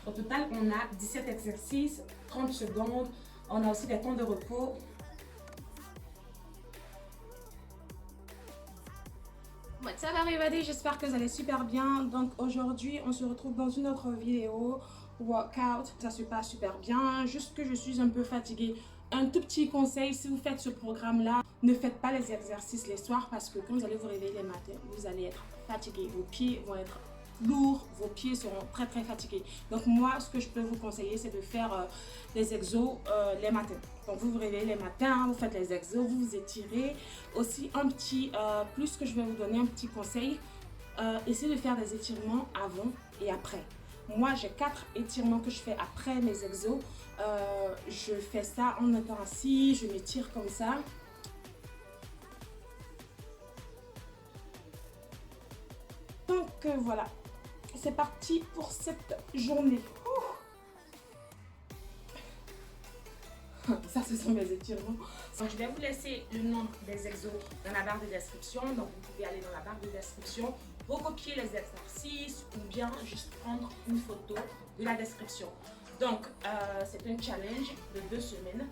Au total, on a 17 exercices, 30 secondes. On a aussi des temps de repos. Ça va everybody, j'espère que vous allez super bien. Donc aujourd'hui, on se retrouve dans une autre vidéo workout. Ça se passe super bien, juste que je suis un peu fatiguée. Un tout petit conseil, si vous faites ce programme-là, ne faites pas les exercices les soirs parce que quand vous allez vous réveiller les matins, vous allez être fatigué. Vos pieds vont être lourds, vos pieds seront très fatigués. Donc moi, ce que je peux vous conseiller, c'est de faire les exos les matins. Donc vous vous réveillez les matins, vous faites les exos, vous vous étirez. Aussi un petit plus que je vais vous donner, un petit conseil, essayez de faire des étirements avant et après. Moi, j'ai 4 étirements que je fais après mes exos. Je fais ça en étant assis, je m'étire comme ça. Donc voilà, c'est parti pour cette journée. Ça, ce sont mes étirements. Donc, je vais vous laisser le nombre des exos dans la barre de description. Donc, vous pouvez aller dans la barre de description, recopier les exercices ou bien juste prendre une photo de la description. Donc, c'est un challenge de 2 semaines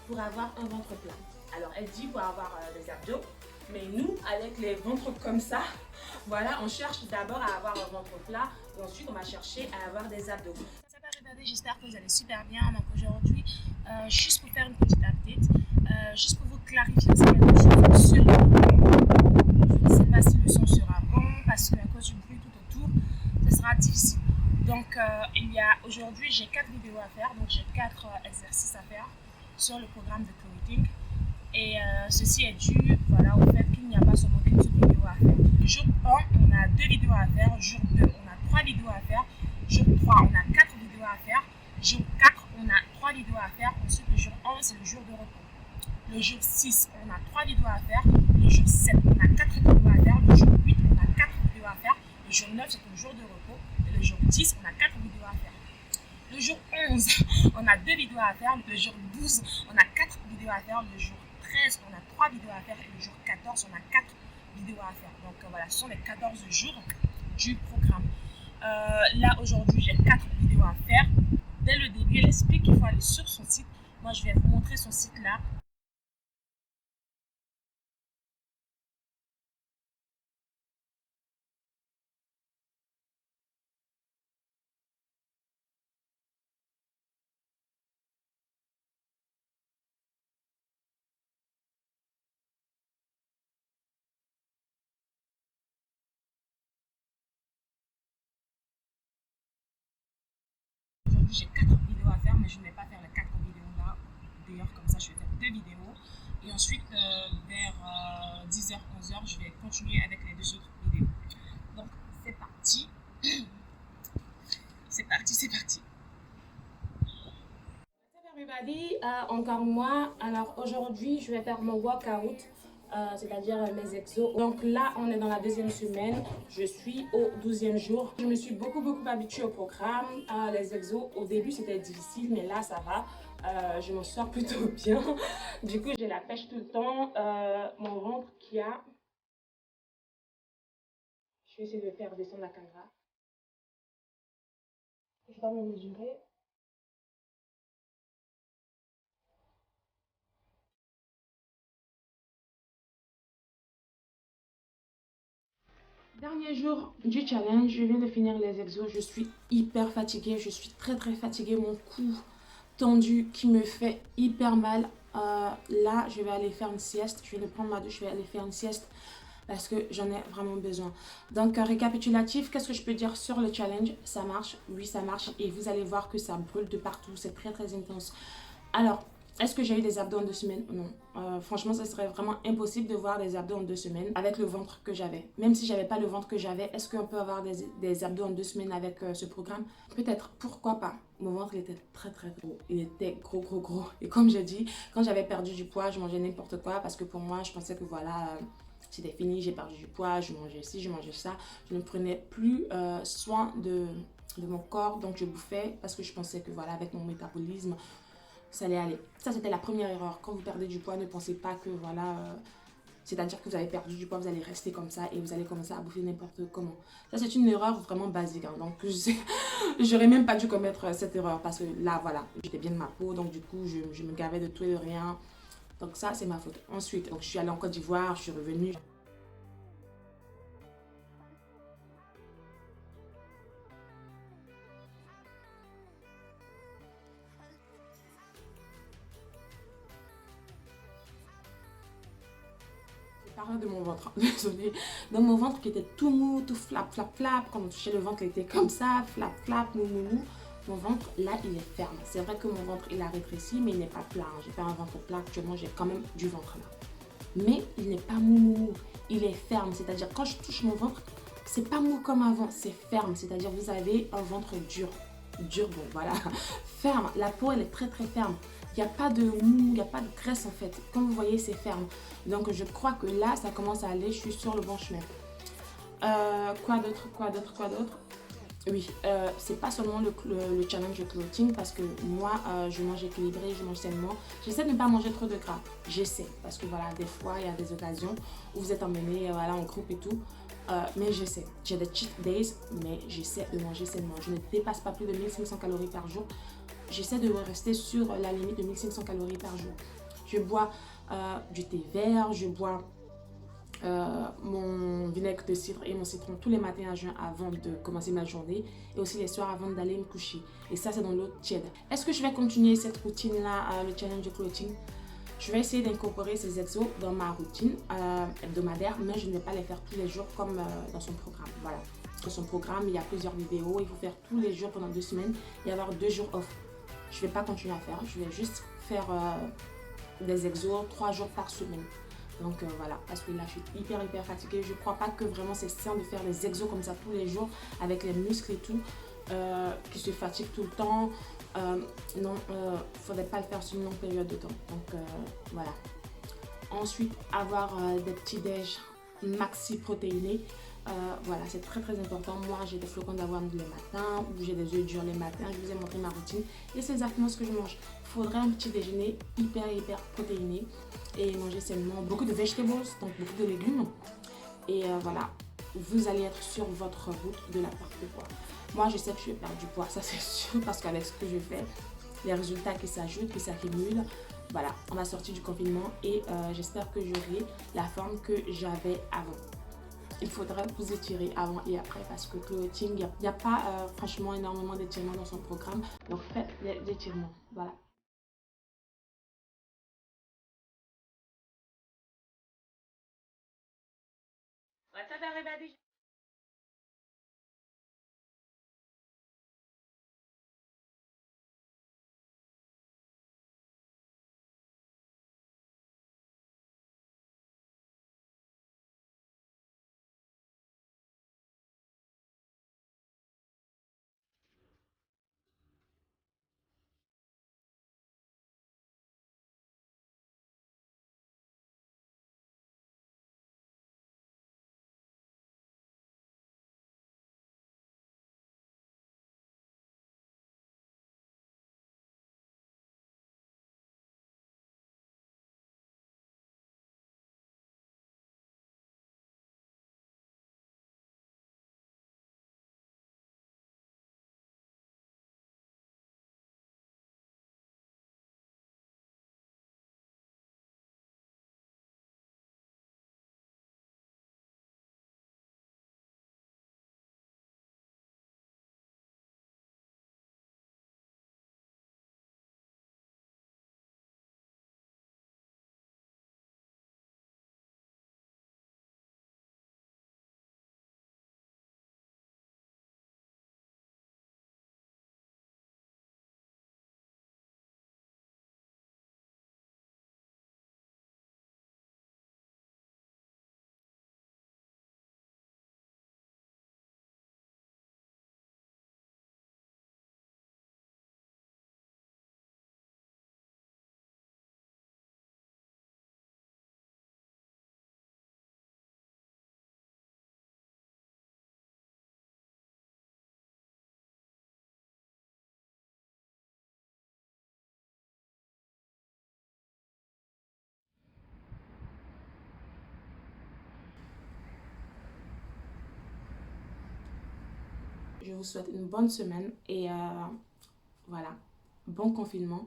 pour avoir un ventre plat. Alors, elle dit pour avoir des abdos, mais nous, avec les ventres comme ça, voilà, on cherche d'abord à avoir un ventre plat et ensuite on va chercher à avoir des abdos. Ça va regarder, j'espère que vous allez super bien. Donc aujourd'hui, juste pour faire une petite update, juste pour vous clarifier aussi quelque chose sur je ne sais pas si le son sera bon parce qu'à cause du bruit tout autour, ce sera difficile. Donc aujourd'hui, j'ai 4 vidéos à faire, donc j'ai 4 exercices à faire sur le programme de Clothing. Et ceci est dû au fait qu'il n'y a pas seulement qu'une seule vidéo à faire. Le jour 1, on a 2 vidéos à faire. Jour 2, on a 3 vidéos à faire. Jour 3, on a 4 vidéos à faire. Jour 4, on a 3 vidéos à faire. Ensuite, le jour 1, c'est le jour de repos. Le jour 6, on a 3 vidéos à faire. Le jour 7, on a 4 vidéos à faire. Le jour 8, on a 4 vidéos à faire. Le jour 9, c'est le jour de repos. Et le jour 10, on a 4 vidéos à faire. Le jour 11, on a 2 vidéos à faire. Le jour 12, on a 4 vidéos à faire. Le jour 13, on a 3 vidéos à faire et le jour 14, on a 4 vidéos à faire. Donc voilà, ce sont les 14 jours du programme. Là, aujourd'hui, j'ai 4 vidéos à faire. Dès le début, elle explique qu'il faut aller sur son site. Moi, je vais vous montrer son site là. Aujourd'hui, j'ai 4 vidéos à faire, mais je ne vais pas faire les 4 vidéos là. D'ailleurs, comme ça, je vais faire 2 vidéos. Et ensuite, vers 10h, 11h, je vais continuer avec les 2 autres vidéos. Donc, c'est parti. C'est parti. Everybody, encore moi. Alors aujourd'hui, je vais faire mon workout, c'est-à-dire mes exos. Donc là, on est dans la 2e semaine. Je suis au 12e jour. Je me suis beaucoup habituée au programme. Les exos, au début, c'était difficile, mais là, ça va. Je m'en sors plutôt bien. Du coup, j'ai la pêche tout le temps. Mon ventre qui a... Je vais essayer de faire descendre la caméra. Je dois me mesurer. Dernier jour du challenge, je viens de finir les exos, je suis hyper fatiguée, je suis très fatiguée, mon cou tendu qui me fait hyper mal. Là, je vais aller faire une sieste, je vais prendre ma douche, je vais aller faire une sieste parce que j'en ai vraiment besoin. Donc, récapitulatif, qu'est-ce que je peux dire sur le challenge? Ça marche, oui ça marche et vous allez voir que ça brûle de partout, c'est très intense. Alors, est-ce que j'ai eu des abdos en 2 semaines? Non. Franchement, ce serait vraiment impossible de voir des abdos en 2 semaines avec le ventre que j'avais. Même si j'avais pas le ventre que j'avais, est-ce qu'on peut avoir des abdos en 2 semaines avec ce programme? Peut-être, pourquoi pas? Mon ventre il était très gros. Il était gros. Et comme j'ai dit, quand j'avais perdu du poids, je mangeais n'importe quoi parce que pour moi, je pensais que voilà, c'était fini, j'ai perdu du poids, je mangeais ci, je mangeais ça. Je ne prenais plus soin de mon corps, donc je bouffais parce que je pensais que voilà, avec mon métabolisme, ça allait aller. Ça, c'était la première erreur. Quand vous perdez du poids, ne pensez pas que voilà, C'est-à-dire que vous avez perdu du poids, vous allez rester comme ça et vous allez commencer à bouffer n'importe comment. Ça, c'est une erreur vraiment basique. Hein. Donc, j'aurais même pas dû commettre cette erreur parce que là, voilà, j'étais bien de ma peau. Donc, du coup, je me gavais de tout et de rien. Donc, ça, c'est ma faute. Ensuite, donc, je suis allée en Côte d'Ivoire, je suis revenue. Parle de mon ventre, désolée. Donc mon ventre qui était tout mou, tout flap, flap, flap. Quand on touchait le ventre, il était comme ça, flap, flap, mou, mou, mou. Mon ventre, là, il est ferme. C'est vrai que mon ventre, il a rétréci, mais il n'est pas plat. J'ai pas un ventre plat actuellement, j'ai quand même du ventre là. Mais il n'est pas mou, mou, mou. Il est ferme, c'est-à-dire quand je touche mon ventre, c'est pas mou comme avant, c'est ferme. C'est-à-dire vous avez un ventre dur. Dur, bon, voilà. Ferme. La peau, elle est très, très ferme. Il n'y a pas de mou, il n'y a pas de graisse en fait. Comme vous voyez, c'est ferme. Donc je crois que là, ça commence à aller. Je suis sur le bon chemin. Quoi d'autre, quoi d'autre, quoi d'autre? Oui, c'est pas seulement le challenge de clothing parce que moi, je mange équilibré, je mange sainement. J'essaie de ne pas manger trop de gras. J'essaie parce que voilà, des fois, il y a des occasions où vous êtes emmené voilà, en groupe et tout. Mais j'essaie. J'ai des cheat days, mais j'essaie de manger sainement. Je ne dépasse pas plus de 1500 calories par jour. J'essaie de rester sur la limite de 1500 calories par jour. Je bois du thé vert, je bois mon vinaigre de cidre et mon citron tous les matins à jeun avant de commencer ma journée et aussi les soirs avant d'aller me coucher. Et ça, c'est dans l'eau tiède. Est-ce que je vais continuer cette routine-là, le challenge de clothing? Je vais essayer d'incorporer ces exos dans ma routine hebdomadaire, mais je ne vais pas les faire tous les jours comme dans son programme. Voilà. Dans son programme, il y a plusieurs vidéos. Il faut faire tous les jours pendant 2 semaines et avoir 2 jours off. Je ne vais pas continuer à faire. Je vais juste faire des exos 3 jours par semaine. Donc voilà, parce que là je suis hyper fatiguée. Je crois pas que vraiment c'est sain de faire des exos comme ça tous les jours avec les muscles et tout, qui se fatiguent tout le temps. Non, faudrait pas le faire sur une longue période de temps. Donc voilà. Ensuite, avoir des petits déj maxi protéinés. Voilà, c'est très important. Moi, j'ai des flocons d'avoine les matins ou j'ai des œufs durs les matins. Je vous ai montré ma routine et c'est exactement ce que je mange. Il faudrait un petit déjeuner hyper protéiné et manger sainement beaucoup de vegetables, donc beaucoup de légumes. Et voilà, vous allez être sur votre route de la perte de poids. Moi, je sais que je vais perdre du poids, ça c'est sûr, parce qu'avec ce que je fais, les résultats qui s'ajoutent, qui s'accumulent, voilà, on va sortir du confinement et j'espère que j'aurai la forme que j'avais avant. Il faudra vous étirer avant et après parce que clothing, il n'y a pas franchement énormément d'étirements dans son programme. Donc faites des étirements. Voilà. What's up everybody? je vous souhaite une bonne semaine et voilà, bon confinement.